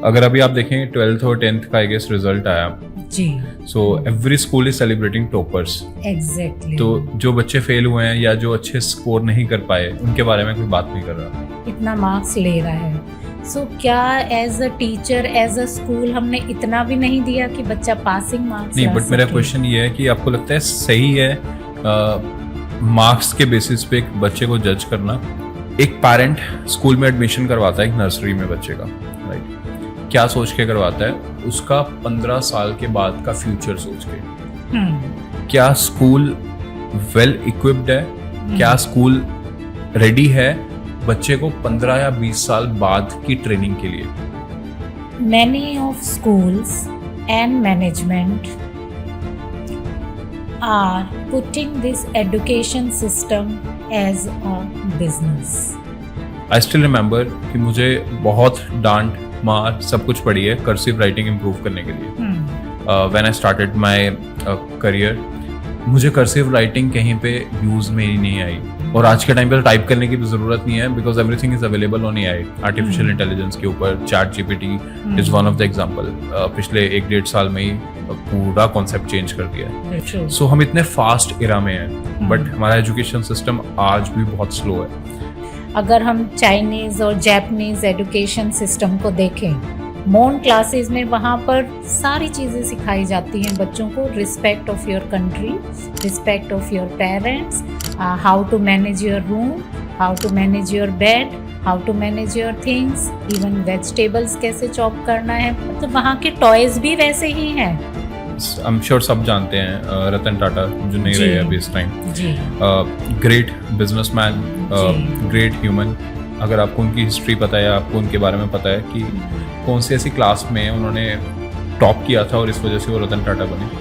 अगर अभी आप देखें 12th और 10th का आई गेस रिजल्ट आया, जी so every school is celebrating toppers. Exactly. तो जो बच्चे फेल हुए हैं या जो अच्छे स्कोर नहीं कर पाए उनके बारे में कोई बात नहीं कर रहा। इतना मार्क्स ले रहा है। सो क्या as a teacher as a school हमने इतना भी नहीं दिया कि बच्चा पासिंग मार्क्स नहीं, बट मेरा क्वेश्चन ये है कि आपको लगता है सही है मार्क्स के बेसिस पे एक बच्चे को जज करना? एक पेरेंट स्कूल में एडमिशन करवाता है एक नर्सरी में बच्चे का, राइट? क्या सोच के करवाता है? उसका 15 साल के बाद का फ्यूचर सोच के। क्या स्कूल वेल इक्विप्ड है? क्या स्कूल रेडी है बच्चे को 15 या 20 साल बाद की ट्रेनिंग के लिए? Many of schools and management are putting this education system as a business. I still remember कि मुझे बहुत डांट मार सब कुछ पड़ी है कर्सिव राइटिंग इम्प्रूव करने के लिए। When I started my career, मुझे कर्सिव राइटिंग कहीं पे यूज में ही नहीं आई। और आज के टाइम पे टाइप करने की भी जरूरत नहीं है because everything is available on AI, artificial intelligence के ऊपर। Chat GPT is one of the example. पिछले 1-1.5 साल में ही पूरा कॉन्सेप्ट चेंज कर दिया है। सो हम इतने फास्ट इरा में हैं, बट हमारा एजुकेशन सिस्टम आज भी बहुत स्लो है। अगर हम चाइनीज और जापानीज एजुकेशन सिस्टम को देखें, मोन क्लासेस में वहाँ पर सारी चीज़ें सिखाई जाती हैं बच्चों को। Respect of your country, respect of your parents, how to manage your room, how to manage your bed, how to manage your things, even vegetables कैसे चॉप करना है। मतलब वहाँ के टॉयज भी वैसे ही हैं। आई एम श्योर सब जानते हैं रतन टाटा, जो नहीं रहे अभी इस टाइम। जी ग्रेट बिजनेसमैन, ग्रेट ह्यूमन। अगर आपको उनकी हिस्ट्री पता है, आपको उनके बारे में पता है कि कौन सी ऐसी क्लास में उन्होंने टॉप किया था और इस वजह से वो रतन टाटा बने।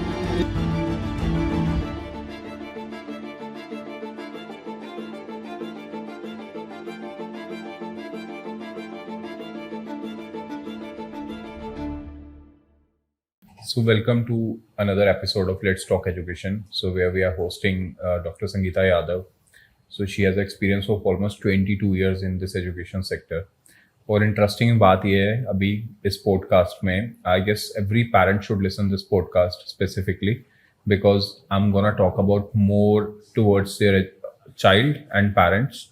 So welcome to another episode of Let's Talk Education. So where we are hosting Dr. Sangeeta Yadav. So she has experience of almost 22 years in this education sector. और इंटरेस्टिंग बात यह है अभी इस पॉडकास्ट में, I guess every parent should listen this podcast specifically because I am gonna talk about more towards their child and parents.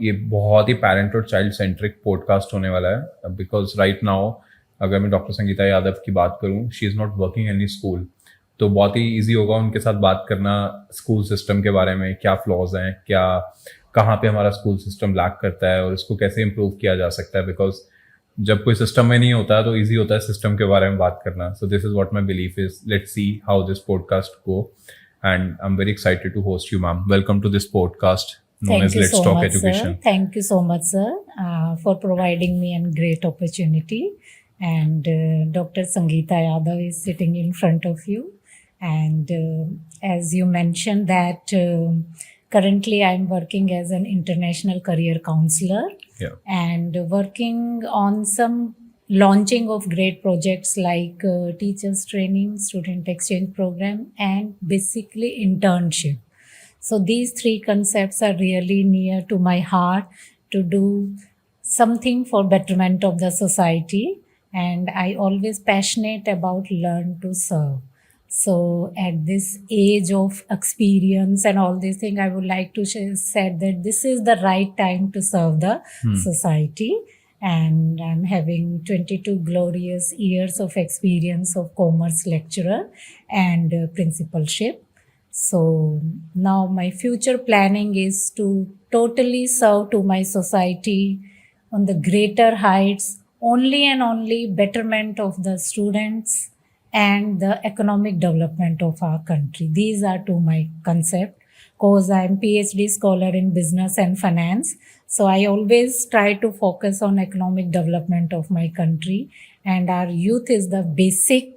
ये बहुत ही पेरेंट और चाइल्ड सेंट्रिक पॉडकास्ट होने वाला है बिकॉज राइट नाउ अगर मैं डॉक्टर संगीता यादव की बात करूं, she is not working any school, तो बहुत ही ईजी होगा उनके साथ बात करना स्कूल सिस्टम के बारे में। क्या फ्लॉज हैं, क्या कहाँ पे हमारा स्कूल सिस्टम लैक करता है और इसको कैसे इम्प्रूव किया जा सकता है। बिकॉज जब कोई सिस्टम में नहीं होता तो ईजी होता है सिस्टम के बारे में बात करना। So this is what my belief is. Let's see how this podcast go and I am very excited to host you ma'am. Welcome to this podcast known as Let's Talk Education. Thank you so much, sir, for providing me a great opportunity. And Dr. Sangeeta Yadav is sitting in front of you. And as you mentioned that currently I'm working as an international career counselor. Yeah. And working on some launching of great projects like teachers training, student exchange program, and basically internship. So these three concepts are really near to my heart to do something for betterment of the society. And I always passionate about learn to serve. So at this age of experience and all these things, I would like to say that this is the right time to serve the society. And I'm having 22 glorious years of experience of commerce lecturer and principalship. So now my future planning is to totally serve to my society on the greater heights, only and only betterment of the students and the economic development of our country. These are two my concept. Because I'm PhD scholar in business and finance, so I always try to focus on economic development of my country. And our youth is the basic,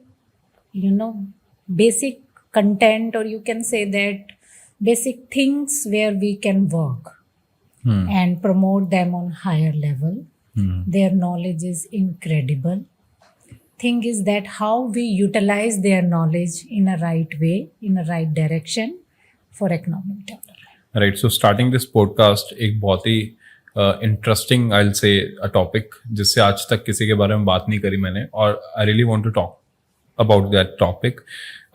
basic content, or you can say that basic things where we can work and promote them on higher level. Their knowledge is incredible. Thing is that how we utilize their knowledge in a right way, in a right direction for economic development. Right. So starting this podcast एक बहुत ही interesting I will say a topic जिससे आज तक किसी के बारे में बात नहीं करी मैंने, और I really want to talk about that topic.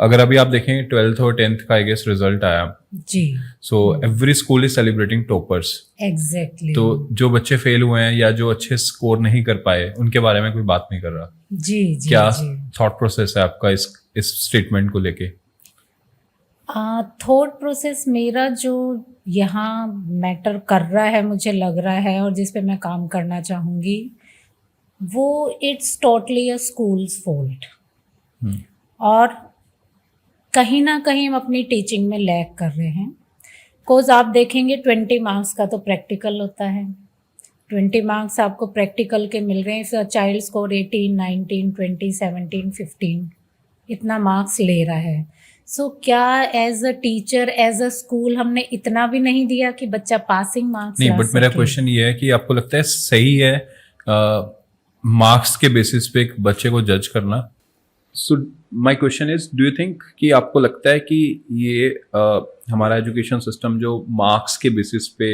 अगर अभी आप देखें 12th और 10th का आई गेस रिजल्ट आया, जी. So every school is celebrating toppers. Exactly. तो जो बच्चे फेल हुए हैं या जो अच्छे स्कोर नहीं कर पाए उनके बारे में कोई बात नहीं कर रहा. जी जी. क्या जी. थॉट प्रोसेस है आपका इस स्टेटमेंट को लेके? थॉट प्रोसेस मेरा जो यहाँ मैटर कर रहा है, मुझे लग रहा है, और जिस पे मैं काम करना चाहूँगी, वो it's totally a schools fault. और कहीं ना कहीं हम अपनी टीचिंग में लैग कर रहे हैं. कोज आप देखेंगे 20 मार्क्स का तो प्रैक्टिकल होता है. 20 मार्क्स आपको प्रैक्टिकल के मिल रहे हैं. चाइल्ड स्कोर 18, 19, 20, 17, 15 इतना मार्क्स ले रहा है. सो क्या as a teacher, as a school हमने इतना भी नहीं दिया कि बच्चा पासिंग मार्क्स नहीं, बट मेरा क्वेश्चन ये है कि आपको लगता है सही है मार्क्स के बेसिस पे एक बच्चे को जज करना? So my question is, do you think कि आपको लगता है कि ये हमारा एजुकेशन सिस्टम जो मार्क्स के बेसिस पे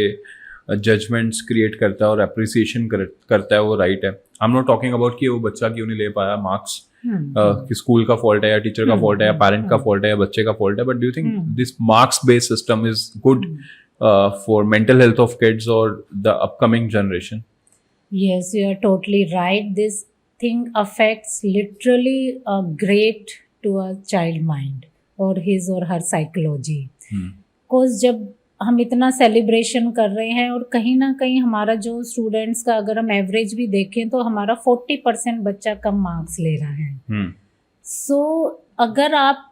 जजमेंट्स क्रिएट करता है और अप्रिसिएशन करता है वो राइट है? I am not talking about कि वो बच्चा क्यों नहीं ले पाया मार्क्स, कि स्कूल का फॉल्ट है या टीचर का फॉल्ट है या पेरेंट का फॉल्ट है या बच्चे का फॉल्ट है, but do you think this marks based system is good for mental health of kids और the upcoming generation? Yes, you are totally right. This thing affects literally a great to a child mind or his or her psychology. Because जब हम इतना celebration कर रहे हैं और कहीं ना कहीं हमारा जो स्टूडेंट्स का अगर हम एवरेज भी देखें तो हमारा 40% बच्चा कम मार्क्स ले रहा है. सो अगर आप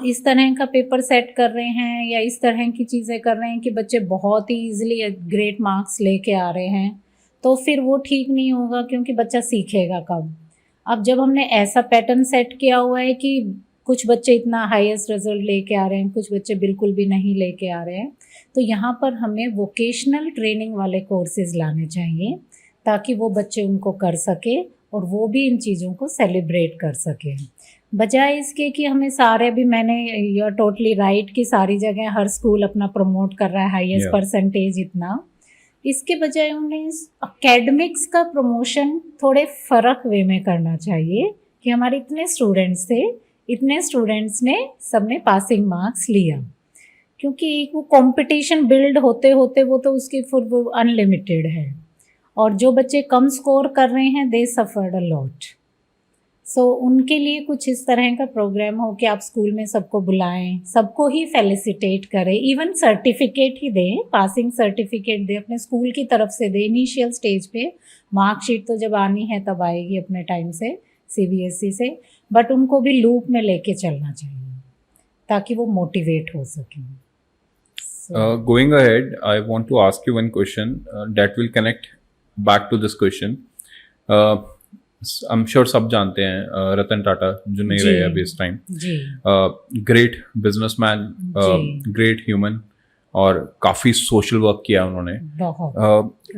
इस तरह का पेपर सेट कर रहे हैं या इस तरह की चीज़ें कर रहे हैं कि बच्चे बहुत ही ईजिली ग्रेट मार्क्स लेके आ रहे हैं, तो फिर वो ठीक नहीं होगा, क्योंकि बच्चा सीखेगा कब? अब जब हमने ऐसा पैटर्न सेट किया हुआ है कि कुछ बच्चे इतना हाईएस्ट रिजल्ट लेके आ रहे हैं, कुछ बच्चे बिल्कुल भी नहीं लेके आ रहे हैं, तो यहाँ पर हमें वोकेशनल ट्रेनिंग वाले कोर्सेज लाने चाहिए ताकि वो बच्चे उनको कर सके और वो भी इन चीज़ों को सेलिब्रेट कर सके, बजाय इसके कि हमें सारे भी, मैंने यू आर टोटली राइट कि सारी जगह हर स्कूल अपना प्रमोट कर रहा है हाईएस्ट परसेंटेज इतना. इसके बजाय उन्हें एकेडमिक्स का प्रमोशन थोड़े फ़र्क वे में करना चाहिए कि हमारे इतने स्टूडेंट्स थे, इतने स्टूडेंट्स ने सबने पासिंग मार्क्स लिया, क्योंकि एक वो कंपटीशन बिल्ड होते होते वो तो उसकी फिर वो अनलिमिटेड है, और जो बच्चे कम स्कोर कर रहे हैं दे सफर्ड अ लॉट. सो उनके लिए कुछ इस तरह का प्रोग्राम हो कि आप स्कूल में सबको बुलाएं, सबको ही फेलिसिटेट करें, इवन सर्टिफिकेट ही दें, पासिंग सर्टिफिकेट दें, अपने स्कूल की तरफ से दें इनिशियल स्टेज पे. मार्कशीट तो जब आनी है तब आएगी अपने टाइम से CBSE से, बट उनको भी लूप में लेके चलना चाहिए ताकि वो मोटिवेट हो सकें. Going ahead, I want to ask you one question that will connect back to this question. I'm sure सब जानते हैं रतन टाटा, जो नहीं रहे अभी इस time. Great businessman, great human, और काफी सोशल वर्क किया उन्होंने.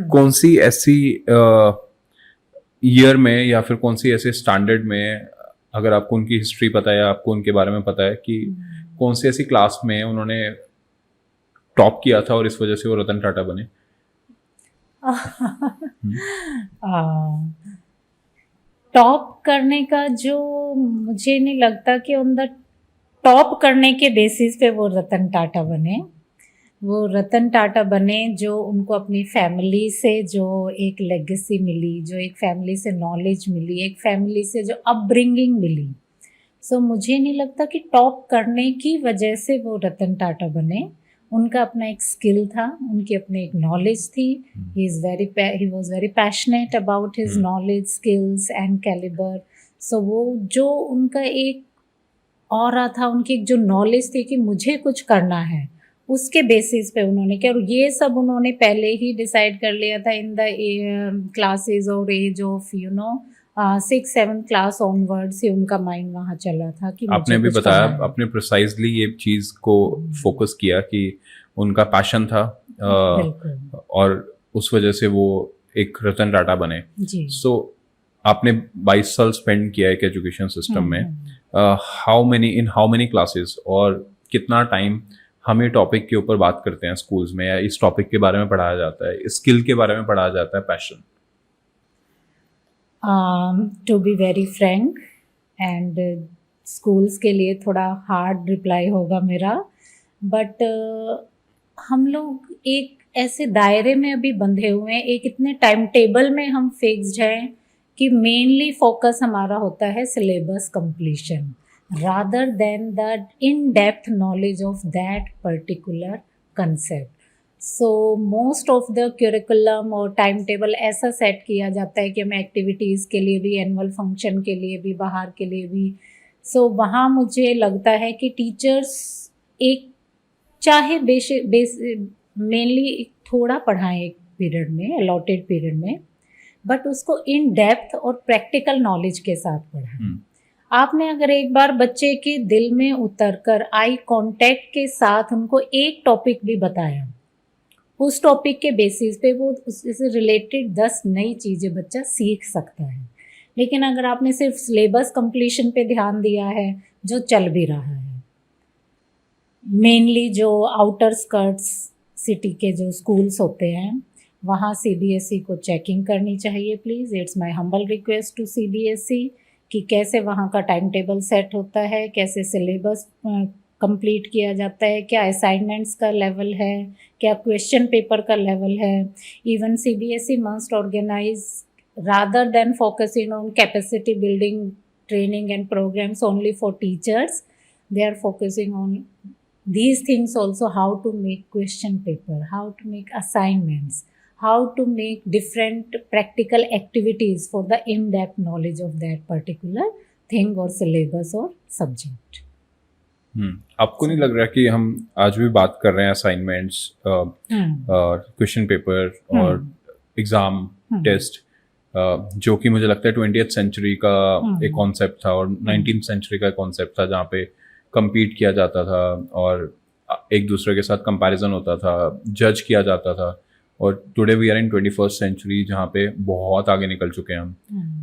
कौन सी ऐसी ईयर में या फिर कौन सी ऐसे स्टैंडर्ड में, अगर आपको उनकी हिस्ट्री पता है या आपको उनके बारे में पता है कि कौन सी ऐसी क्लास में उन्होंने टॉप किया था और इस वजह से वो रतन टाटा बने? टॉप करने का जो, मुझे नहीं लगता कि ऑन द टॉप करने के बेसिस पे वो रतन टाटा बने. वो रतन टाटा बने जो उनको अपनी फैमिली से जो एक लेगेसी मिली, जो एक फैमिली से नॉलेज मिली, एक फैमिली से जो अपब्रिंगिंग मिली. सो मुझे नहीं लगता कि टॉप करने की वजह से वो रतन टाटा बने. उनका अपना एक स्किल था, उनकी अपनी एक नॉलेज थी. He was very passionate about his knowledge, skills and calibre. So वो जो उनका एक ऑरा था, उनकी एक जो नॉलेज थी कि मुझे कुछ करना है, उसके बेसिस पे उन्होंने किया. और ये सब उन्होंने पहले ही डिसाइड कर लिया था इन द क्लासेस और एज ऑफ 6-7 क्लास ऑनवर्ड से उनका माइंड वहाँ चला था कि आपने भी बताया, आपने प्रिसाइजली ये चीज को फोकस किया कि उनका पैशन था और उस वजह से वो एक रतन टाटा बने. सो आपने 22 साल स्पेंड किया एक एजुकेशन सिस्टम में. हाउ मेनी क्लासेस और कितना टाइम हम ये टॉपिक के ऊपर बात करते हैं स्कूल्स में, या इस टॉपिक के बारे में पढ़ाया जाता है, इस स्किल के बारे में पढ़ाया जाता है, passion? To be very frank and schools के लिए थोड़ा हार्ड रिप्लाई होगा मेरा, बट हम लोग एक ऐसे दायरे में अभी बंधे हुए हैं, एक इतने टाइम टेबल में हम फिक्स्ड हैं कि मेनली फोकस हमारा होता है syllabus completion rather than the in depth knowledge of that particular concept. So most of the curriculum और टाइम टेबल ऐसा सेट किया जाता है कि हमें एक्टिविटीज़ के लिए भी, एनुअल फंक्शन के लिए भी, बाहर के लिए भी. सो वहाँ मुझे लगता है कि टीचर्स एक चाहे मेनली थोड़ा पढ़ाएं एक पीरियड में, अलॉटेड पीरियड में, बट उसको इन डेप्थ और प्रैक्टिकल नॉलेज के साथ पढ़ाएं. आपने अगर एक बार बच्चे के दिल में उतरकर आई कांटेक्ट के साथ उनको एक टॉपिक भी बताया, उस टॉपिक के बेसिस पे वो उससे रिलेटेड 10 नई चीज़ें बच्चा सीख सकता है. लेकिन अगर आपने सिर्फ सिलेबस कंप्लीशन पे ध्यान दिया है, जो चल भी रहा है, मेनली जो आउटर स्कर्ट्स सिटी के जो स्कूल्स होते हैं वहाँ सीबीएसई को चेकिंग करनी चाहिए please. It's my humble request to CBSE कि कैसे वहाँ का टाइम टेबल सेट होता है, कैसे सिलेबस कंप्लीट किया जाता है, क्या असाइनमेंट्स का लेवल है, क्या क्वेश्चन पेपर का लेवल है. Even CBSE must organise rather than focusing on capacity building training and programs only for teachers, they are focusing on these things also, how to make question paper, how to make assignments, how to make different practical activities for the in-depth knowledge of that particular thing or syllabus or subject. आपको नहीं लग रहा कि हम आज भी बात कर रहे हैं असाइनमेंट्स, क्वेश्चन पेपर और एग्जाम टेस्ट, जो कि मुझे लगता है 20th सेंचुरी का एक कॉन्सेप्ट था और 19th सेंचुरी का कॉन्सेप्ट था, जहाँ पे compete किया जाता था और एक दूसरे के साथ कंपैरिजन होता था, जज किया जाता था. और today we are in 21st century, जहाँ पे बहुत आगे निकल चुके हैं हम.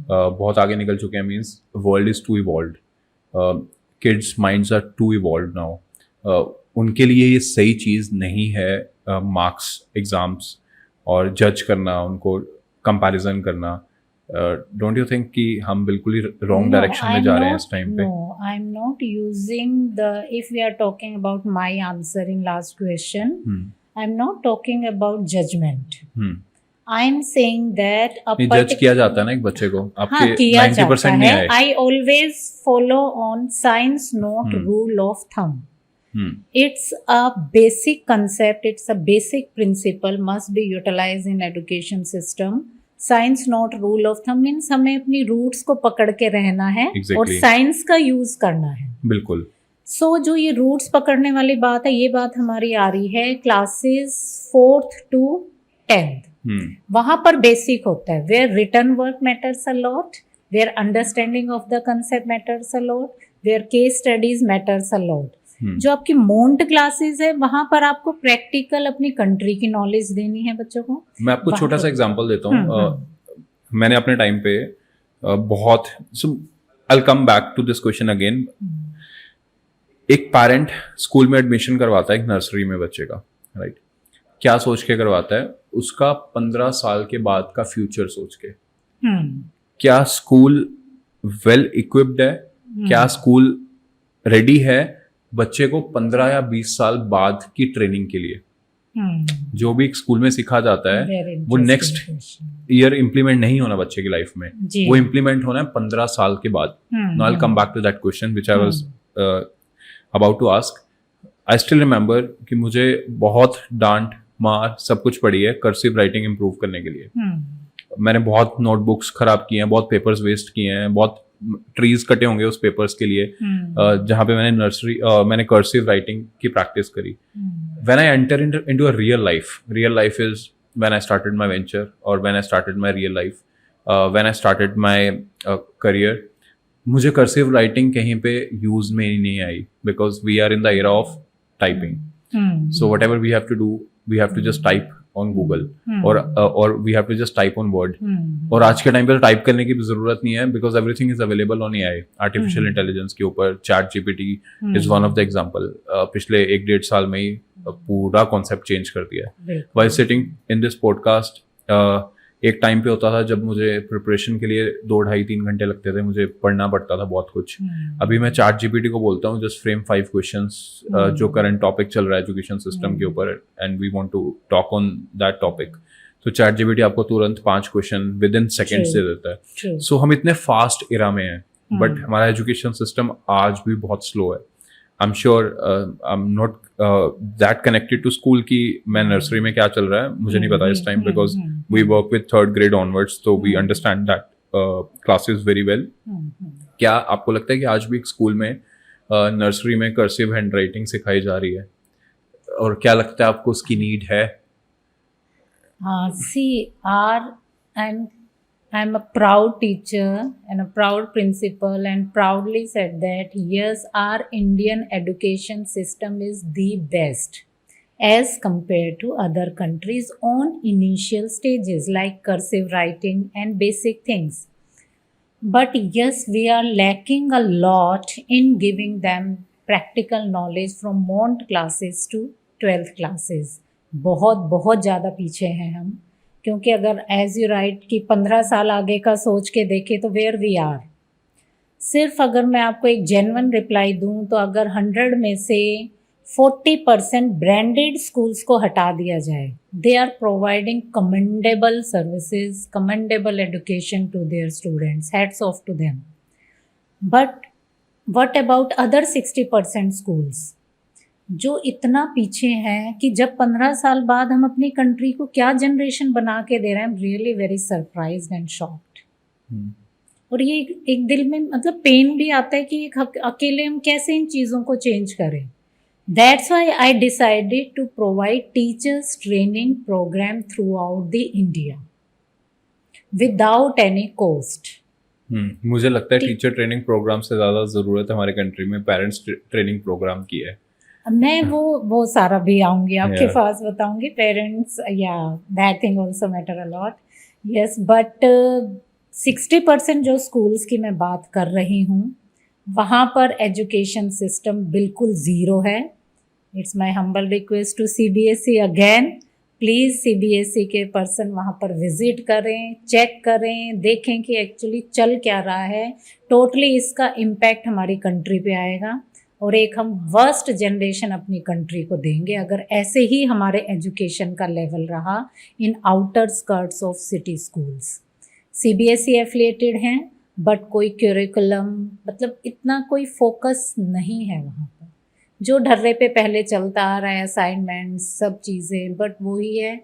बहुत आगे निकल चुके हैं means world is too evolved, kids minds are too evolved now. उनके लिए ये सही चीज़ नहीं है मार्क्स, एग्जाम्स और जज करना, उनको कंपैरिजन करना. डोंट यू थिंक कि हम बिल्कुल ही रॉन्ग डायरेक्शन में जा रहे हैं इस टाइम पे? No, I'm not using the, if we are talking about my answer in last question, I'm not talking about judgment. I'm saying that जज किया जाता है ना एक बच्चे को, आपके किया 90% नहीं आए. I always follow on science not rule of thumb. It's a basic concept, it's a basic principle must be utilized in education system. Science not rule of thumb means हमें अपनी रूट्स को पकड़ के रहना है. Exactly. और science का use करना है. बिल्कुल. सो जो ये रूट्स पकड़ने वाली बात है, ये बात हमारी आ रही है क्लासेस 4th to 10th. वहां पर बेसिक होता है, where written work matters a lot, where understanding of the concept matters a lot, where case studies matters a lot. जो आपकी मोंट क्लासेस है, वहां पर आपको प्रैक्टिकल अपनी कंट्री की नॉलेज देनी है बच्चों को. मैं आपको छोटा सा एग्जांपल देता हूँ. मैंने अपने टाइम पे बहुत, I will come back to this question again. एक पेरेंट स्कूल में एडमिशन करवाता है एक नर्सरी में बच्चे का, राइट? क्या सोच के करवाता है? उसका 15 साल के बाद का फ्यूचर सोच के. क्या स्कूल वेल इक्विप्ड है? क्या स्कूल रेडी है बच्चे को 15 या 20 साल बाद की ट्रेनिंग के लिए? जो भी स्कूल में सिखा जाता है वो नेक्स्ट ईयर इम्प्लीमेंट नहीं होना बच्चे की लाइफ में, वो इम्प्लीमेंट होना है 15 साल के बाद. Now I will come back to that question which I was about to ask. I still remember कि मुझे बहुत डांट मार सब कुछ पड़ी है कर्सिव राइटिंग इंप्रूव करने के लिए. मैंने बहुत नोटबुक्स खराब किए हैं, बहुत पेपर्स वेस्ट किए हैं, बहुत ट्रीज कटे होंगे उस पेपर्स के लिए, जहाँ पे मैंने कर्सिव राइटिंग की प्रैक्टिस करी. When I enter into a real life is when I started my venture और when I started my real life, when I started my career. मुझे कर्सिव राइटिंग कहीं पे यूज में ही नहीं आई, because we are in the era of typing. So whatever we have to do, we have to just type on Google Hmm. और we have to just type on word. और आज के टाइम पे तो टाइप करने की भी जरूरत नहीं है because everything is available on AI, artificial intelligence के ऊपर. Chat GPT is one of the example. पिछले 1-1.5 साल में ही पूरा कॉन्सेप्ट चेंज कर दिया है. बिल्कुल. While sitting in this podcast, एक टाइम पे होता था जब मुझे प्रिपरेशन के लिए 2-2.5-3 घंटे लगते थे, मुझे पढ़ना पड़ता था बहुत कुछ. अभी मैं चैट जीपीटी को बोलता हूँ जस्ट फ्रेम 5 क्वेश्चंस जो करंट टॉपिक चल रहा है एजुकेशन सिस्टम के ऊपर and we want to talk on that topic. तो चैट जीपीटी आपको तुरंत 5 क्वेश्चन विद इन सेकेंड्स दे देता है. True. सो हम इतने फास्ट इरा में हैं बट हमारा एजुकेशन सिस्टम आज भी बहुत स्लो है. I am sure I am not that connected to school की मैं नर्सरी में क्या चल रहा है मुझे नहीं पता इस time because we work with 3rd grade onwards, तो we understand that classes very well. क्या आपको लगता है कि आज भी एक स्कूल में नर्सरी में कर्सिव हैंड राइटिंग सिखाई जा रही है और क्या लगता है आपको उसकी नीड है? See, I'm a proud teacher and a proud principal, and proudly said that yes, our Indian education system is the best as compared to other countries on initial stages like cursive writing and basic things. But yes, we are lacking a lot in giving them practical knowledge from Mont classes to 12th classes. बहुत बहुत ज़्यादा पीछे हैं हम, क्योंकि अगर as you right कि 15 साल आगे का सोच के देखें तो वेयर वी आर. सिर्फ अगर मैं आपको एक जेन्युइन रिप्लाई दूं तो अगर 100 में से 40% ब्रांडेड स्कूल्स को हटा दिया जाए, they are providing commendable services, commendable education to their students, hats off to them. But what about other 60% schools जो इतना पीछे हैं कि जब 15 साल बाद हम अपनी कंट्री को क्या जनरेशन बना के दे रहे हैं, I am really very surprised and shocked. और ये एक दिल में मतलब पेन भी आता है कि एक अकेले हम कैसे इन चीज़ों को चेंज करें. That's why I decided to provide teachers training programme throughout the India without any cost. मुझे लगता है टीचर ट्रेनिंग प्रोग्राम से ज़्यादा ज़रूरत हमारे कंट्री में पेरेंट्स ट्रेनिंग प्रोग्राम की है. मैं वो सारा भी आऊंगी आपके पास, बताऊंगी. पेरेंट्स, या that thing also matter a lot. Yes, but 60% जो स्कूल्स की मैं बात कर रही हूँ वहाँ पर एजुकेशन सिस्टम बिल्कुल ज़ीरो है. It's my humble request to CBSE again, please CBSE के पर्सन वहाँ पर विज़िट करें, चेक करें, देखें कि एक्चुअली चल क्या रहा है. टोटली इसका इम्पैक्ट हमारी कंट्री पे आएगा और एक हम वर्स्ट जनरेशन अपनी कंट्री को देंगे अगर ऐसे ही हमारे एजुकेशन का लेवल रहा इन outer skirts of city schools. CBSE affiliated हैं बट कोई क्यूरिकुलम मतलब इतना कोई फोकस नहीं है वहाँ पर. जो ढर्रे पे पहले चलता आ रहा है, असाइनमेंट्स सब चीज़ें, बट वही है,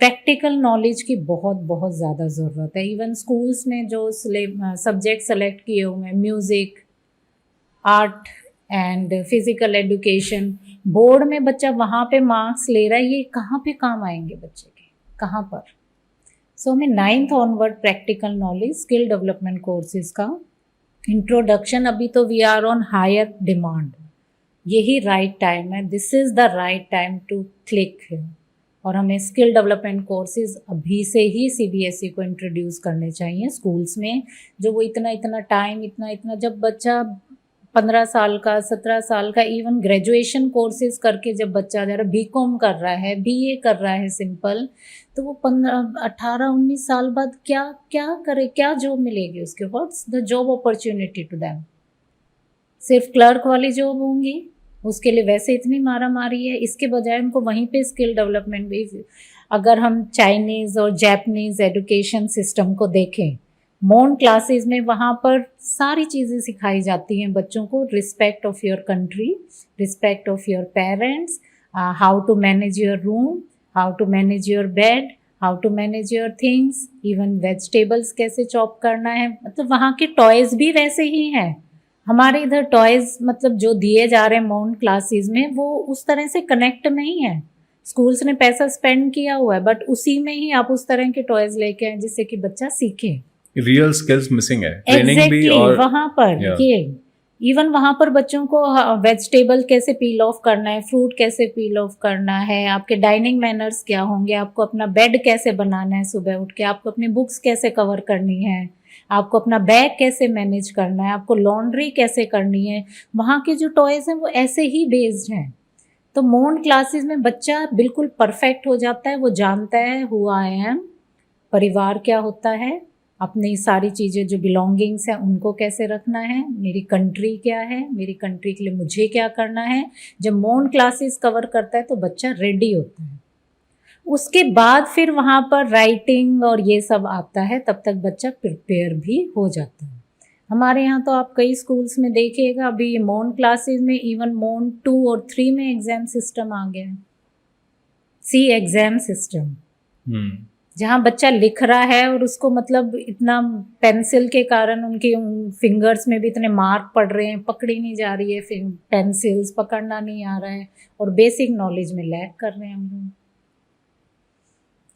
प्रैक्टिकल नॉलेज की बहुत बहुत ज़्यादा ज़रूरत है. इवन स्कूल्स में जो सब्जेक्ट सेलेक्ट किए हुए हैं, music, art and physical education, board में बच्चा वहाँ पे मार्क्स ले रहा है, ये कहाँ पे काम आएंगे बच्चे के, कहाँ पर. सो हमें 9th onward practical knowledge skill development courses का इंट्रोडक्शन, अभी तो we are on higher demand. यही राइट टाइम है, this is the right time to click है. और हमें स्किल डेवलपमेंट कोर्सेज अभी से ही CBSE को इंट्रोड्यूस करने चाहिए स्कूल्स में. जो वो इतना टाइम इतना जब बच्चा 15 साल का, 17 साल का, इवन ग्रेजुएशन कोर्सेज करके जब बच्चा जा रहा है, BCom कर रहा है, BA कर रहा है सिंपल, तो वो 18-19 साल बाद क्या करे, क्या जॉब मिलेगी उसके. What's the job opportunity to them? सिर्फ क्लर्क वाली जॉब होंगी, उसके लिए वैसे इतनी मारा मारी है. इसके बजाय उनको वहीं पे स्किल डेवलपमेंट भी, अगर हम चाइनीज़ और जापानीज़ एजुकेशन सिस्टम को देखें, मोन क्लासेस में वहाँ पर सारी चीज़ें सिखाई जाती हैं बच्चों को. Respect of your country, respect of your parents, how to manage your room, how to manage your bed, how to manage your things, even vegetables कैसे चॉप करना है. मतलब वहाँ के टॉयज़ भी वैसे ही हैं. हमारे इधर टॉयज़ मतलब जो दिए जा रहे हैं मोन क्लासेस में, वो उस तरह से कनेक्ट नहीं है. स्कूल्स ने पैसा स्पेंड किया हुआ है बट उसी में ही आप उस तरह के टॉयज़ लेके आए जिससे कि बच्चा सीखे. रियल स्किल्स मिसिंग है ट्रेनिंग exactly, भी. और वहाँ पर yeah. ये इवन वहाँ पर बच्चों को वेजिटेबल कैसे पील ऑफ करना है, फ्रूट कैसे पील ऑफ करना है, आपके डाइनिंग मैनर्स क्या होंगे, आपको अपना बेड कैसे बनाना है सुबह उठ के, आपको अपनी बुक्स कैसे कवर करनी है, आपको अपना बैग कैसे मैनेज करना है, आपको लॉन्ड्री कैसे करनी है। वहाँ के जो टॉयज़ हैं वो ऐसे ही बेस्ड हैं। तो मोन क्लासेस में बच्चा बिल्कुल परफेक्ट हो जाता है, वो जानता है हु आई एम, परिवार क्या होता है, अपनी सारी चीज़ें जो बिलोंगिंग्स हैं उनको कैसे रखना है, मेरी कंट्री क्या है, मेरी कंट्री के लिए मुझे क्या करना है। जब मोन क्लासेस कवर करता है तो बच्चा रेडी होता है। उसके बाद फिर वहाँ पर राइटिंग और ये सब आता है, तब तक बच्चा प्रिपेयर भी हो जाता है। हमारे यहाँ तो आप कई स्कूल्स में देखिएगा, अभी ये मोन क्लासेस में इवन मोन 2 और 3 में एग्ज़ाम सिस्टम आ गया है, सी एग्ज़ाम सिस्टम, जहाँ बच्चा लिख रहा है और उसको मतलब इतना पेंसिल के कारण उनके फिंगर्स में भी इतने मार्क पड़ रहे हैं, पकड़ी नहीं जा रही है, फिर पेंसिल्स पकड़ना नहीं आ रहा है और बेसिक नॉलेज में लैग कर रहे हैं हम लोग।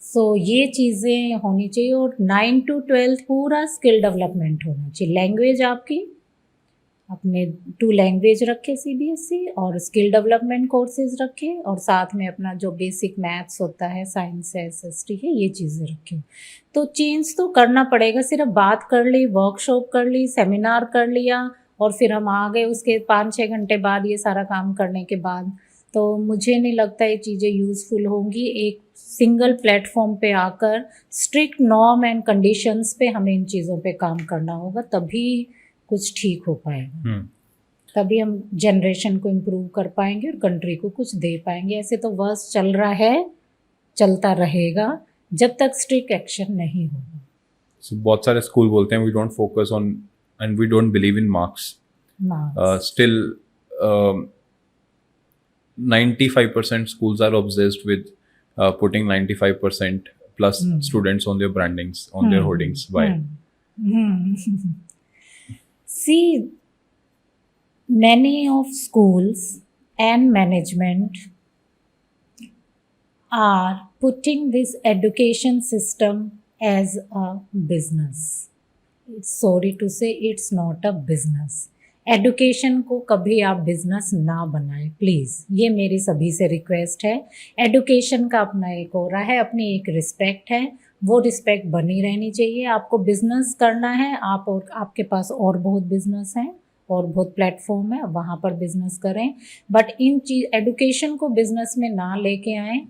सो ये चीज़ें होनी चाहिए और 9 to 12 पूरा स्किल डेवलपमेंट होना चाहिए। लैंग्वेज आपकी अपने 2 लैंग्वेज रखे CBSE और स्किल डेवलपमेंट कोर्सेज रखे और साथ में अपना जो बेसिक मैथ्स होता है, साइंस है, SST है, ये चीज़ें रखें। तो चेंज तो करना पड़ेगा, सिर्फ बात कर ली, वर्कशॉप कर ली, सेमिनार कर लिया और फिर हम आ गए उसके 5-6 घंटे बाद ये सारा काम करने के बाद, तो मुझे नहीं लगता ये चीज़ें यूज़फुल होंगी। एक सिंगल प्लेटफॉर्म पे आकर स्ट्रिक्ट नॉर्म एंड कंडीशंस पे हमें इन चीज़ों पे काम करना होगा, तभी कुछ ठीक हो पाएगा, तभी हम जनरेशन को इम्प्रूव कर पाएंगे और कंट्री को कुछ दे पाएंगे। ऐसे तो वर्ष चल रहा है, चलता रहेगा जब तक स्ट्रिक्ट एक्शन नहीं होगा। So, बहुत सारे स्कूल बोलते हैं we don't focus on and we don't believe in marks. Still 95% schools are obsessed with putting 95% plus students on their brandings, on their hoardings. Why? See, many of schools and management are putting this education system as a business. Sorry to say, it's not a business. Education को कभी आप business ना बनाएं please, ये मेरी सभी से request है। एडुकेशन का अपना एक हो रहा है, अपनी एक रिस्पेक्ट है, वो रिस्पेक्ट बनी रहनी चाहिए। आपको बिजनेस करना है, आप और आपके पास और बहुत बिजनेस हैं और बहुत प्लेटफॉर्म है, वहाँ पर बिजनेस करें, बट इन चीज एडुकेशन को बिजनेस में ना लेके आएँ।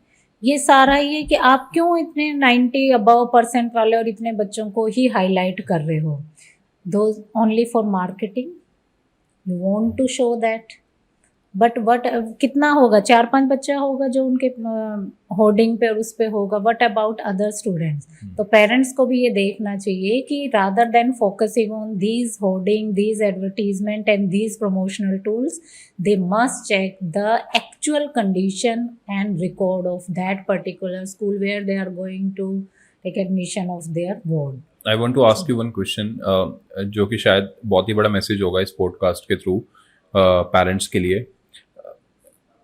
ये सारा ये कि आप क्यों इतने 90 above% वाले और इतने बच्चों को ही हाईलाइट कर रहे हो, दो only for marketing, you want to show that, but what कितना होगा, 4-5 बच्चा होगा जो उनके होर्डिंग पे और उस पे होगा, वट अबाउट अदर स्टूडेंट्स। तो पेरेंट्स को भी ये देखना चाहिए कि rather than focusing on these hoarding, these advertisement and these promotional tools, they must check the actual condition and record of that particular school where they are going to take admission of their board. I want to ask you one question जो कि शायद बहुत ही बड़ा message होगा इस podcast के through parents के लिए।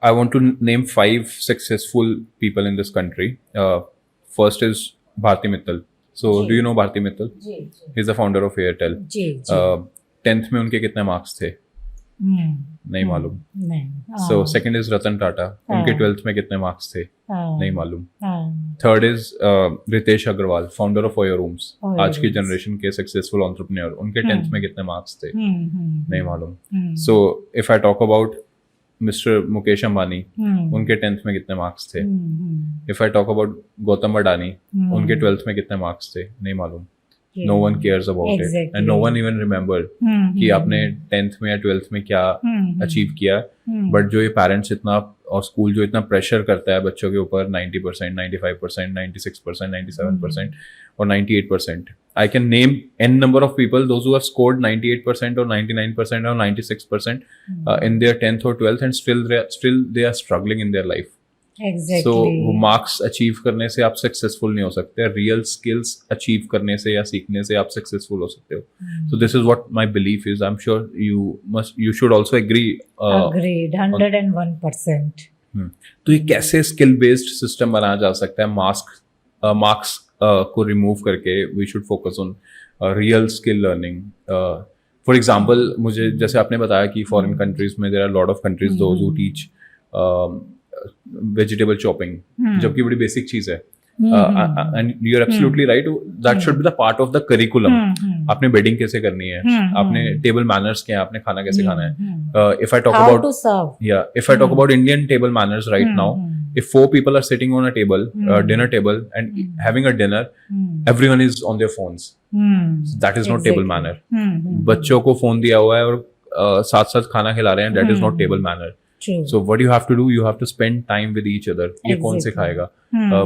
I want to name 5 successful people in this country. First is Bharti Mittal. So, do you know Bharti Mittal? Ji, He's the founder of Airtel. Ji, ji. 10th में उनके कितने marks थे? नहीं मालूम। नहीं। So, second is Ratan Tata. उनके 12th में कितने मार्क्स थे? नहीं मालूम। Third is Ritesh Agarwal, founder of Oyo Rooms. आज की जनरेशन के सक्सेसफुल एंटरप्रेन्योर, उनके 10th में कितने मार्क्स थे? नहीं मालूम। So, if I talk about mister Mukesh Ambani, उनके 10th में कितने मार्क्स थे? If I talk about Gautam Adani, उनके 12th में कितने मार्क्स थे? नहीं मालूम। No one cares about it and no one even remember कि आपने 10th में या 12th में क्या अचीव किया। बट जो ये पेरेंट्स इतना और स्कूल जो इतना प्रेशर करता है बच्चों के ऊपर, 90%, 95%, 96%, 97% और 98%, I can name n number of people, those who have scored 98% or 99% or 96% in their 10th or 12th and still they are struggling in their life. Exactly. So marks achieve करने से आप successful नहीं हो सकते, real skills achieve करने से या सीखने से आप successful हो सकते हो. So this is what my belief is. I'm sure you should also agree. Agreed, 101%. तो ये कैसे skill based system बनाया जा सकता है? मार्क्स को रिमूव करके we should focus on real skill learning. For example मुझे जैसे आपने बताया कि फॉरेन कंट्रीज में there are lot of countries those who teach vegetable chopping, जबकि बड़ी बेसिक चीज है. And you are absolutely right, that should be the part of the curriculum. आपने बेडिंग कैसे करनी है, आपने टेबल मैनर्स क्या है, आपने खाना कैसे खाना है. If I talk How about to serve. if I talk about Indian table manners right now, if 4 people are sitting on a table, dinner table, and having a dinner, everyone is on their phones. So that is not table manner. बच्चों को phone दिया हुआ है और साथ साथ खाना खिला रहे हैं, that is not table manner. True. So what you have to do, you have to spend time with each other. ये कौन सिखाएगा?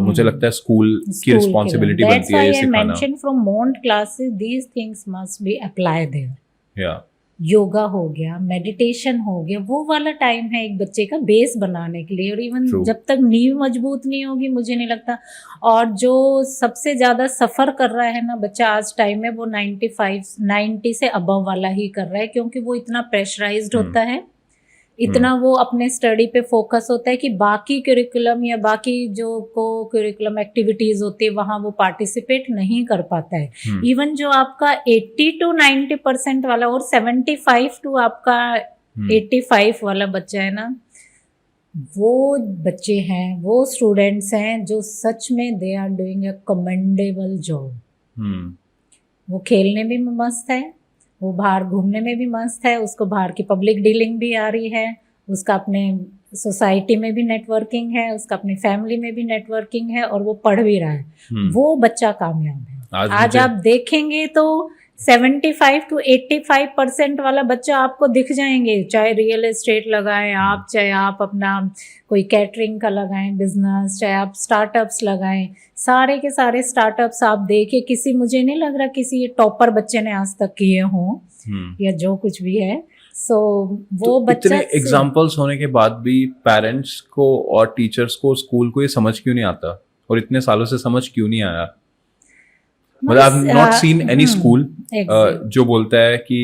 मुझे लगता है स्कूल की रिस्पॉन्सिबिलिटी बनती है ये That's why I सिखाना. mentioned from Mont classes, these things must be applied there. Yeah. Yoga हो गया, मेडिटेशन हो गया, वो वाला टाइम है एक बच्चे का बेस बनाने के लिए. और इवन True. जब तक नींव मजबूत नहीं होगी, मुझे नहीं लगता. और जो सबसे ज्यादा सफर कर रहा है ना बच्चा आज टाइम में, वो 90 से अबव वाला ही कर रहा है, क्योंकि वो इतना प्रेशराइज्ड होता है, इतना वो अपने स्टडी पे फोकस होता है कि बाकी करिकुलम या बाकी जो को करिकुलम एक्टिविटीज होती है वहाँ वो पार्टिसिपेट नहीं कर पाता है. इवन जो आपका 80 to 90% वाला और 75 to आपका 85 वाला बच्चा है ना, वो बच्चे हैं, वो स्टूडेंट्स हैं जो सच में they are doing a commendable job. वो खेलने में भी मस्त है, वो बाहर घूमने में भी मस्त है, उसको बाहर की पब्लिक डीलिंग भी आ रही है, उसका अपने सोसाइटी में भी नेटवर्किंग है, उसका अपनी फैमिली में भी नेटवर्किंग है, और वो पढ़ भी रहा है. वो बच्चा कामयाब है. आज आप देखेंगे तो 75 to 85% वाला बच्चा आपको दिख जाएंगे, चाहे रियल एस्टेट लगाएं आप, चाहे आप अपना कोई कैटरिंग का लगाएं बिजनेस, चाहे आप स्टार्टअप्स लगाएं. सारे के सारे स्टार्टअप्स आप देखिए, किसी मुझे नहीं लग रहा किसी टॉपर बच्चे ने आज तक किए हों या जो कुछ भी है. सो वो तो बच्चा इतने एग्जाम्पल्स होने के बाद भी पेरेंट्स को और टीचर्स को, स्कूल को ये समझ क्यों नहीं आता, और इतने सालों से समझ क्यों नहीं आया? मतलब I have not seen any school जो बोलता है कि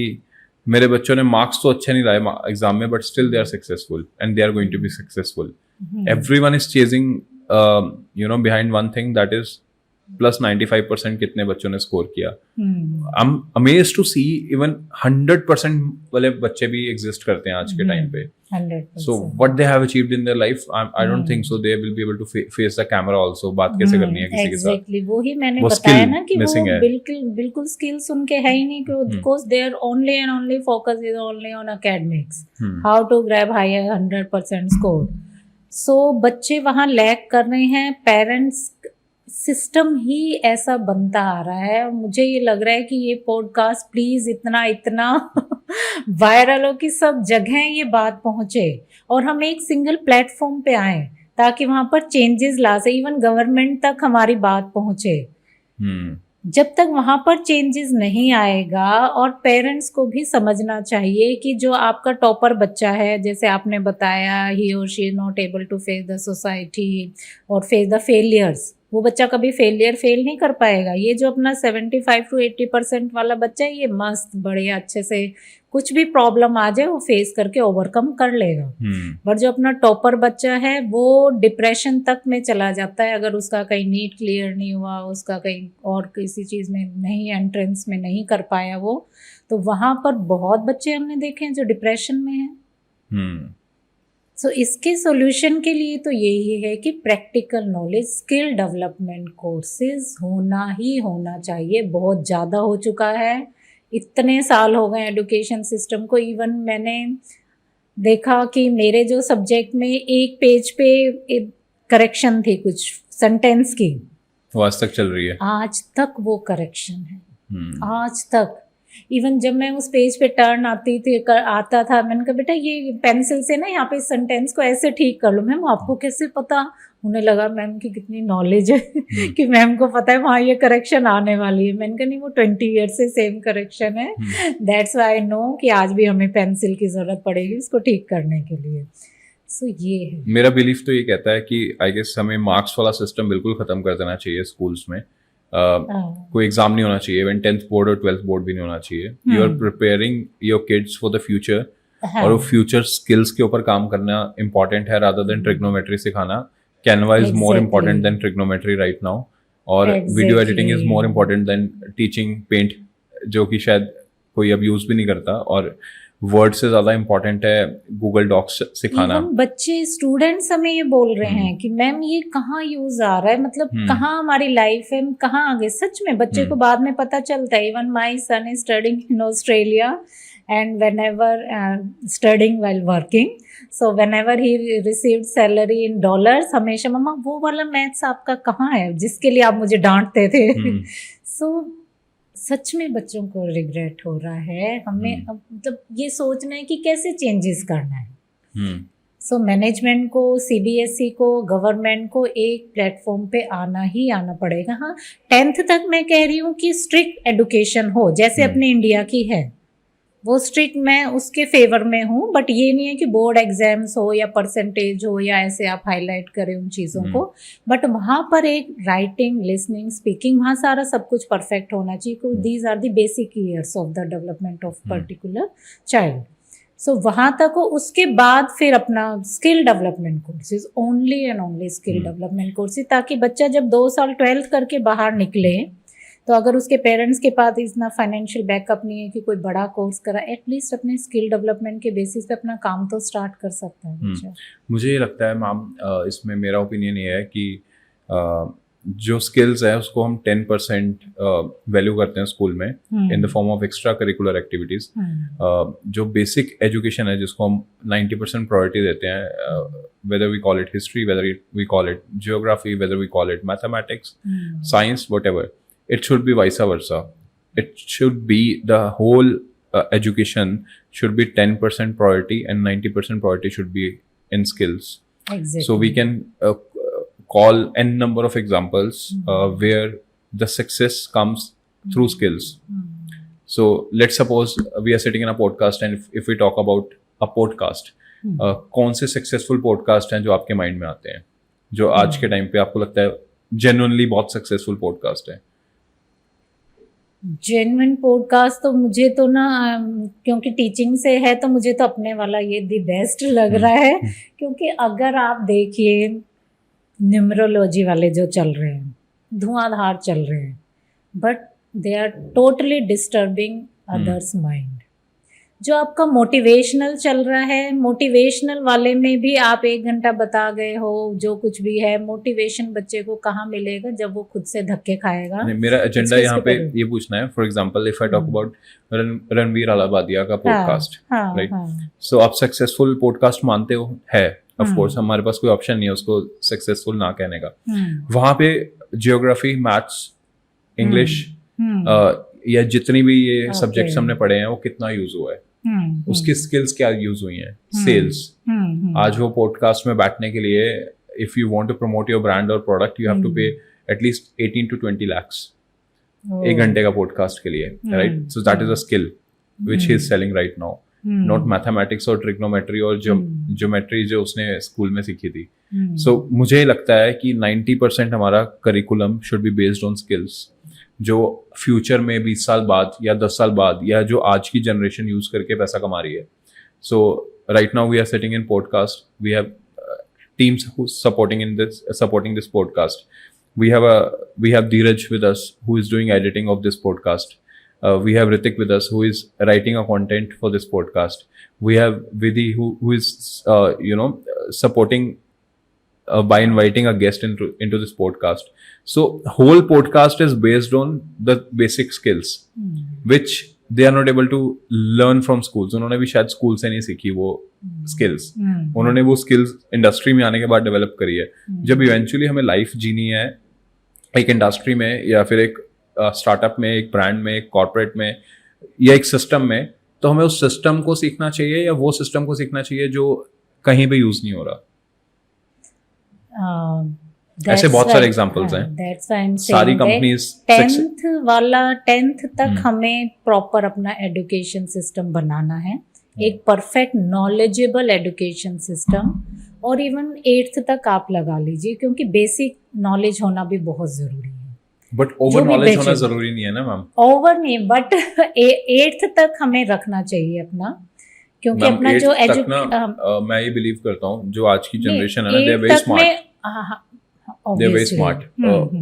मेरे बच्चों ने मार्क्स तो अच्छे नहीं लाए एग्जाम में, but still they are successful and they are going to be successful. Everyone is chasing behind one thing, that is plus 95% कितने बच्चों ने स्कोर किया. I'm amazed to see even 100% वाले बच्चे भी एग्जिस्ट करते हैं आज के टाइम पे. 100%. So what they have achieved in their life, I don't think so they will be able to face the camera also. बात कैसे करनी है किसी के साथ. Exactly. वो ही मैंने वो बताया skill ना कि missing है. वो बिल्कुल स्किल्स उनके है ही नहीं, because their only and only focus is only on academics. How to grab higher 100% score. So बच्चे वहाँ लैग कर रहे हैं. पेरेंट्स सिस्टम ही ऐसा बनता आ रहा है, और मुझे ये लग रहा है कि ये पॉडकास्ट प्लीज इतना वायरल हो कि सब जगह ये बात पहुंचे, और हम एक सिंगल प्लेटफॉर्म पे आए ताकि वहां पर चेंजेस ला सके, इवन गवर्नमेंट तक हमारी बात पहुंचे. जब तक वहां पर चेंजेस नहीं आएगा, और पेरेंट्स को भी समझना चाहिए कि जो आपका टॉपर बच्चा है, जैसे आपने बताया, ही और she is not able to face the society और फेस द फेलियर्स, वो बच्चा कभी फेल नहीं कर पाएगा. ये जो अपना 75 to 80% वाला बच्चा है, ये मस्त बढ़िया अच्छे से कुछ भी प्रॉब्लम आ जाए वो फेस करके ओवरकम कर लेगा. बट जो अपना टॉपर बच्चा है वो डिप्रेशन तक में चला जाता है अगर उसका कहीं नीट क्लियर नहीं हुआ, उसका कहीं और किसी चीज़ में नहीं, एंट्रेंस में नहीं कर पाया वो, तो वहाँ पर बहुत बच्चे हमने देखे हैं जो डिप्रेशन में हैं. सो इसके सॉल्यूशन के लिए तो यही है कि practical knowledge, skill development courses होना चाहिए. बहुत ज़्यादा हो चुका है, इतने साल हो गए एजुकेशन सिस्टम को. इवन मैंने देखा कि मेरे जो सब्जेक्ट में एक पेज पे करेक्शन थी कुछ सेंटेंस की, वो आज तक चल रही है. आज तक वो करेक्शन है. आज तक इवन जब मैं उस पेज पे टर्न आता था, मैंने कहा बेटा ये पेंसिल से ना यहाँ पे सेंटेंस को ऐसे ठीक कर लो. मैम आपको कैसे पता? उन्हें लगा मैम की कितनी नॉलेज है कि मैम को पता है वहाँ ये करेक्शन आने वाली है. मैंने कहा नहीं, वो 20 ईयर से सेम करेक्शन है. दैट्स व्हाई आई नो कि आज भी हमें पेंसिल की जरूरत पड़ेगी उसको ठीक करने के लिए. सो ये है मेरा बिलीफ. तो ये कहता है कि आई गेस हमें मार्क्स वाला सिस्टम बिल्कुल खत्म कर देना चाहिए स्कूल्स में. कोई एग्जाम नहीं होना चाहिए, इवन 10th बोर्ड और 12th बोर्ड भी नहीं होना चाहिए. You are preparing your kids for the future, और वो फ्यूचर स्किल्स के ऊपर काम करना इंपॉर्टेंट है रादर देन ट्रिग्नोमेट्री सिखाना. Canva is more important than trigonometry right now, और video editing is more important than teaching paint, जो कि शायद कोई अब यूज भी नहीं करता, और वर्ड से ज्यादा इम्पोर्टेंट है गूगल डॉक्स सिखाना। इवन बच्चे स्टूडेंट्स हमें ये बोल रहे हैं कि मैम ये कहाँ यूज आ रहा है, मतलब कहाँ हमारी लाइफ है, कहाँ आगे। सच में बच्चे को बाद में पता चलता है। Even my son is studying in Australia and whenever studying while working, so whenever he received salary in dollars, हमेशा मम्मा वो वाला मैथ्स आपका कहाँ है जिसके लिए आप मुझे डांटते थे। so सच में बच्चों को रिग्रेट हो रहा है। हमें अब मतलब ये सोचना है कि कैसे चेंजेस करना है। सो मैनेजमेंट को, सीबीएसई को, गवर्नमेंट को एक प्लेटफॉर्म पे आना ही आना पड़ेगा। हाँ, 10th तक मैं कह रही हूँ कि स्ट्रिक्ट एडुकेशन हो जैसे अपने इंडिया की है, वो स्ट्रिक्ट, मैं उसके फेवर में हूँ। बट ये नहीं है कि बोर्ड एग्जाम्स हो या परसेंटेज हो या ऐसे आप हाईलाइट करें उन चीज़ों को। बट वहाँ पर एक राइटिंग, लिसनिंग, स्पीकिंग, वहाँ सारा सब कुछ परफेक्ट होना चाहिए। These are the basic years of the development of particular child. So वहाँ तक हो, उसके बाद फिर अपना skill development courses, only and only skill development courses, ताकि बच्चा जब 2 साल 12th करके बाहर निकले तो अगर उसके पेरेंट्स के पास इतना फाइनेंशियल बैकअप नहीं है कि कोई बड़ा कोर्स करा, एटलीस्ट अपने स्किल डेवलपमेंट के बेसिस पे अपना काम तो स्टार्ट कर सकता है बच्चा। मुझे ये लगता है मैम, इसमें मेरा ओपिनियन ये है कि जो स्किल्स है उसको हम 10% वैल्यू करते हैं स्कूल में in the form of extra curricular activities. जो बेसिक एजुकेशन है जिसको हम 90% प्रायोरिटी देते हैं, whether we call it history, whether we call it geography, whether we call it mathematics, science, whatever. It should be vice versa. It should be the whole education should be 10% priority and 90% priority should be in skills. Exactly. So we can call n number of examples where the success comes through skills. So let's suppose we are sitting in a podcast and if we talk about a podcast, कौन से successful podcast हैं जो आपके mind में आते हैं, जो आज के टाइम पे आपको लगता है जेन्युइनली बहुत सक्सेसफुल पॉडकास्ट है? जेन्युइन पॉडकास्ट तो मुझे तो ना, क्योंकि टीचिंग से है तो मुझे तो अपने वाला ये दी बेस्ट लग रहा है। क्योंकि अगर आप देखिए न्यूमरोलॉजी वाले जो चल रहे हैं, धुआंधार चल रहे हैं, but they are totally disturbing others mind. जो आपका मोटिवेशनल चल रहा है, मोटिवेशनल वाले में भी आप 1 घंटा बता गए हो, जो कुछ भी है, मोटिवेशन बच्चे को कहाँ मिलेगा जब वो खुद से धक्के खाएगा। मेरा एजेंडा यहाँ पे ये पूछना है, for example if I talk about Ranveer Allahabadia का पॉडकास्ट, राइट? सो आप सक्सेसफुल पॉडकास्ट मानते हो, है ऑफ कोर्स, हमारे पास कोई ऑप्शन नहीं है उसको सक्सेसफुल ना कहने का। वहां पे जियोग्राफी, मैथ्स, इंग्लिश या जितनी भी ये सब्जेक्ट्स हमने पढ़े हैं वो कितना यूज हुआ है, उसकी स्किल्स क्या यूज हुई हैं, सेल्स। आज वो पॉडकास्ट में बैठने के लिए if you want to promote your brand और product you have to pay at least 18 to 20 lakhs 1 घंटे का पॉडकास्ट के लिए, right? So that is a skill which he is selling right now, not mathematics और ट्रिग्नोमेट्री और geometry जो उसने school में सीखी थी। सो मुझे लगता है कि 90% हमारा curriculum should be based on skills, जो फ्यूचर में 20 साल बाद या 10 साल बाद या जो आज की जनरेशन यूज करके पैसा कमा रही है। So right now we are sitting in podcast, we have teams supporting this podcast. We have Dheeraj with us who is doing editing of this podcast. We have Ritik with us who is writing a content for this podcast. We have Vidhi who is supporting by inviting a guest into this podcast. So whole podcast is based on the basic skills which they are not able to learn from schools. उन्होंने भी शायद school से नहीं सीखी वो skills, उन्होंने वो skills industry में आने के बाद डेवलप करी है। जब इवेंचुअली हमें लाइफ जीनी है एक इंडस्ट्री में या फिर एक स्टार्टअप में, एक ब्रांड में, एक कॉर्पोरेट में या एक सिस्टम में, तो हमें उस सिस्टम को सीखना चाहिए या वो सिस्टम को सीखना चाहिए जो कहीं पे यूज नहीं हो रहा। ऐसे बहुत सारे एग्जांपल्स हैं। सारी कंपनीज 10th तक हमें प्रॉपर अपना एजुकेशन सिस्टम बनाना है, एक परफेक्ट नॉलेजेबल एजुकेशन सिस्टम। और इवन 8th तक आप लगा लीजिए, क्योंकि बेसिक नॉलेज होना भी बहुत जरूरी है। बट ओवर नॉलेज होना जरूरी नहीं है ना मैम? ओवर नहीं, बट 8th तक हमें रखना चाहिए अपना, क्योंकि अपना जो मैं ये बिलीव करता हूँ जो आज की जनरेशन है ना, they are very smart, they are very smart.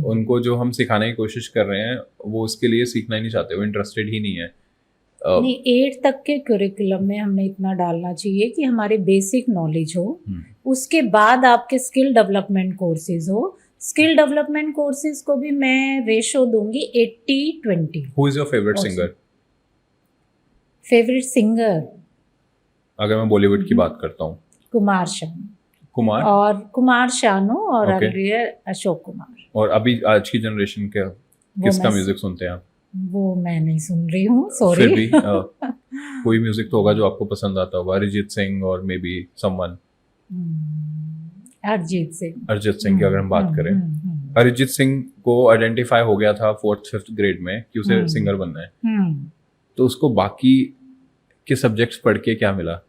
उनको जो हम सिखाने की कोशिश कर रहे हैं वो उसके लिए सीखना ही नहीं चाहते, वो इंटरेस्टेड ही नहीं है। नहीं, 8 तक के करिकुलम में हमने इतना डालना चाहिए कि हमारे बेसिक नॉलेज हो, उसके बाद आपके स्किल डेवलपमेंट कोर्सेज हो। स्किल डेवलपमेंट कोर्सेज को भी मैं रेशो दूंगी 80-20। Who is your favourite singer? Favourite singer अगर मैं बॉलीवुड की बात करता हूँ, कुमार शानू कुमार कुमार शानू और Okay. अर्लियर अशोक कुमार। और अभी आज की जनरेशन के किसका मैं- म्यूजिक सुनते हैं आप? वो मैं नहीं सुन रही हूँ, फिर भी सॉरी। कोई म्यूजिक तो होगा जो आपको पसंद आता होगा, अरिजीत सिंह और may be someone. Arijit Singh. Arijit Singh की अगर हम बात करें, अरिजीत सिंह को आइडेंटिफाई हो गया था 4th-5th ग्रेड में कि उसे हम्म। सिंगर बनना है, तो उसको बाकी के सब्जेक्ट्स पढ़ के क्या मिला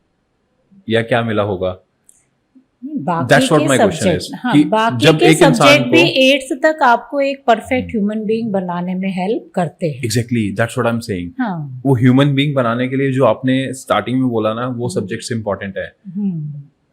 या क्या मिला होगा? बाकी That's what के my question सब्जेक्ट, is, हाँ, कि बाकी जब के एक इंसान सब्जेक्ट भी को- 8th तक आपको एक परफेक्ट ह्यूमन बीइंग बनाने में हेल्प करते हैं। Exactly, that's what I am saying. हाँ। वो ह्यूमन बीइंग बनाने के लिए जो आपने स्टार्टिंग में बोला ना, वो सब्जेक्ट्स इंपॉर्टेंट है।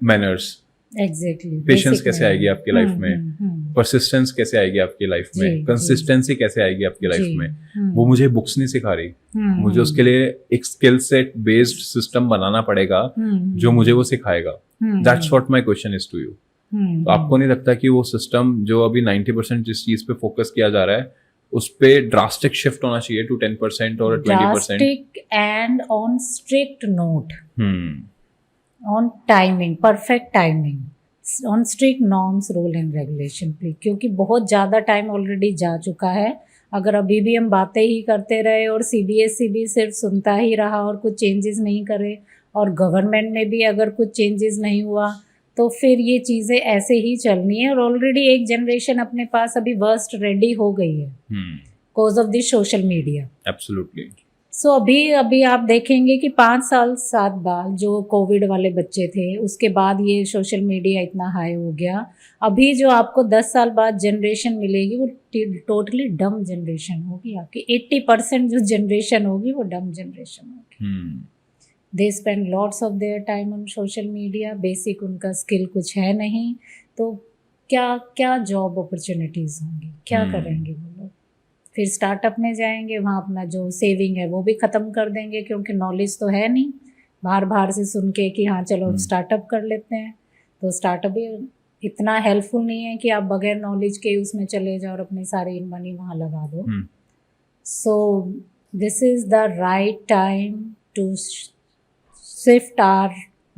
Manners, exactly. पेशेंस कैसे आएगी आपकी लाइफ में, परसिस्टेंस कैसे आएगी आपकी लाइफ जी, में, जी। कंसिस्टेंसी कैसे आएगी आपकी लाइफ जी, में, वो मुझे बुक्स नहीं सिखा रही। मुझे उसके लिए एक स्किल सेट बेस्ड सिस्टम बनाना पड़ेगा जो मुझे वो सिखाएगा। That's what my question is to you. तो आपको नहीं लगता कि वो सिस्टम जो अभी 90% जिस चीज पे फोकस किया जा रहा है, उस पे ड्रास्टिक शिफ्ट होना चाहिए टू 10% और 20%? Drastic and on strict note, on timing, perfect timing, on strict norms, rule and regulation please, क्योंकि बहुत ज़्यादा टाइम ऑलरेडी जा चुका है। अगर अभी भी हम बातें ही करते रहे और सीबीएसई भी सिर्फ सुनता ही रहा और कुछ चेंजेस नहीं करे, और गवर्नमेंट में भी अगर कुछ चेंजेस नहीं हुआ, तो फिर ये चीज़ें ऐसे ही चलनी है। और ऑलरेडी एक जनरेशन अपने पास अभी वर्स्ट रेडी हो गई है because of this social media. Absolutely. So अभी आप देखेंगे कि 5 साल 7 बाद जो कोविड वाले बच्चे थे, उसके बाद ये सोशल मीडिया इतना हाई हो गया। अभी जो आपको 10 साल बाद जनरेशन मिलेगी वो टोटली डम जनरेशन होगी। आपकी 80% जो जनरेशन होगी वो डम जनरेशन होगी। They spend lots of their time on social media, basic उनका स्किल कुछ है नहीं, तो क्या क्या जॉब अपॉर्चुनिटीज़ होंगी, क्या करेंगे वो लोग? फिर स्टार्टअप में जाएंगे, वहाँ अपना जो सेविंग है वो भी ख़त्म कर देंगे, क्योंकि नॉलेज तो है नहीं। बाहर से सुन के कि हाँ चलो स्टार्टअप कर लेते हैं, तो स्टार्टअप भी इतना हेल्पफुल नहीं है कि आप बगैर नॉलेज के उसमें चले जाओ और अपनी सारी मनी वहाँ लगा दो। So this is the right time to shift our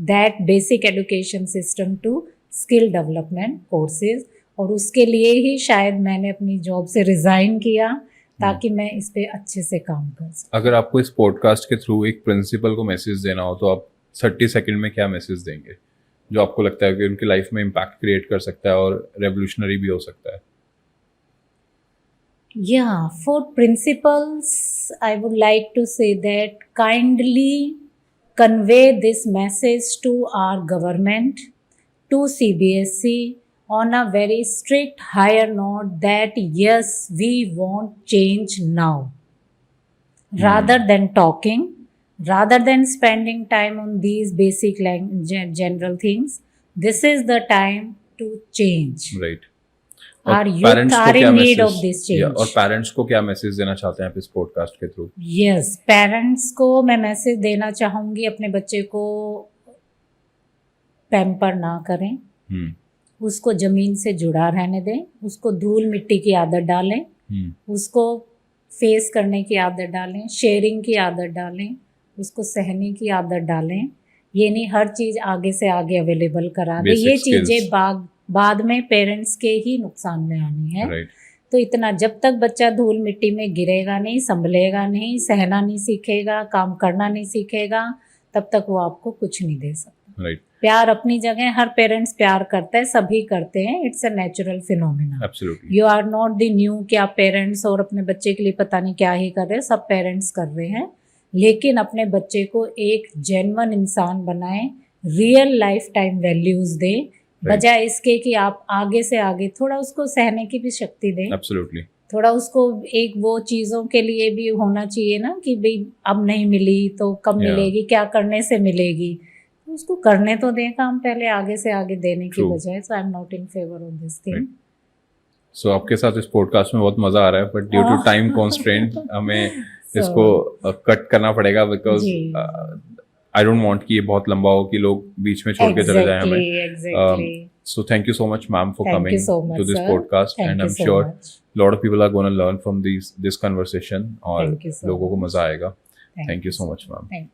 that basic education system to skill development courses, और उसके लिए ही शायद मैंने अपनी जॉब से रिज़ाइन किया ताकि मैं इस पे अच्छे से काम कर सकूं। अगर आपको इस पॉडकास्ट के थ्रू एक प्रिंसिपल को मैसेज देना हो तो आप 30 सेकंड में क्या मैसेज देंगे जो आपको लगता है कि उनकी लाइफ में इम्पैक्ट क्रिएट कर सकता है और रेवोल्यूशनरी भी हो सकता है? Yeah, for principals, I would like to say that kindly convey this message to our government, to CBSE, on a very strict higher note that yes, we want change now. Rather than talking, rather than spending time on these basic general things, this is the time to change. Right. Our youth are in need of this change. और parents को क्या message देना चाहते हैं आप इस podcast के through? Yes, parents को मैं मैसेज देना चाहूँगी, अपने बच्चे को पैम्पर ना करें, उसको ज़मीन से जुड़ा रहने दें, उसको धूल मिट्टी की आदत डालें, उसको फेस करने की आदत डालें, शेयरिंग की आदत डालें, उसको सहने की आदत डालें। ये नहीं हर चीज़ आगे से आगे अवेलेबल करा दें, ये चीज़ें बाद में पेरेंट्स के ही नुकसान में आनी है। Right. तो इतना, जब तक बच्चा धूल मिट्टी में गिरेगा नहीं, संभलेगा नहीं, सहना नहीं सीखेगा, काम करना नहीं सीखेगा, तब तक वो आपको कुछ नहीं दे सकता। Right. प्यार अपनी जगह, हर पेरेंट्स प्यार करता है, सभी करते हैं, it's a natural phenomena. Absolutely. You are not the new कि आप पेरेंट्स और अपने बच्चे के लिए पता नहीं क्या ही कर रहे हैं, सब पेरेंट्स कर रहे हैं। लेकिन अपने बच्चे को एक जेन्युइन इंसान बनाएं, रियल लाइफ टाइम वैल्यूज दें, बजाय इसके कि आप आगे से आगे थोड़ा उसको सहने की भी शक्ति दें। Absolutely. थोड़ा उसको एक वो चीज़ों के लिए भी होना चाहिए ना कि भाई अब नहीं मिली तो कब मिलेगी, क्या करने से मिलेगी, तो उसको करने तो दें काम पहले, आगे से आगे देने की बजाय। So I am not in favour of this thing. So आपके साथ इस पॉडकास्ट में बहुत मज़ा आ रहा है, but due to time constraint हमें इसको कट करना पड़ेगा बिकॉज जी। आई डोंट वांट कि ये बहुत लंबा हो कि लोग बीच में छोड़ के चले जाए हमें. Exactly. So thank you so much, ma'am, for Thank coming you so much, to this sir. podcast, Thank and you I'm so sure much. a lot of people are going to learn from this conversation और Thank you so लोगों को much. मजा आएगा. Thank Thank you you so so much, ma'am. Thank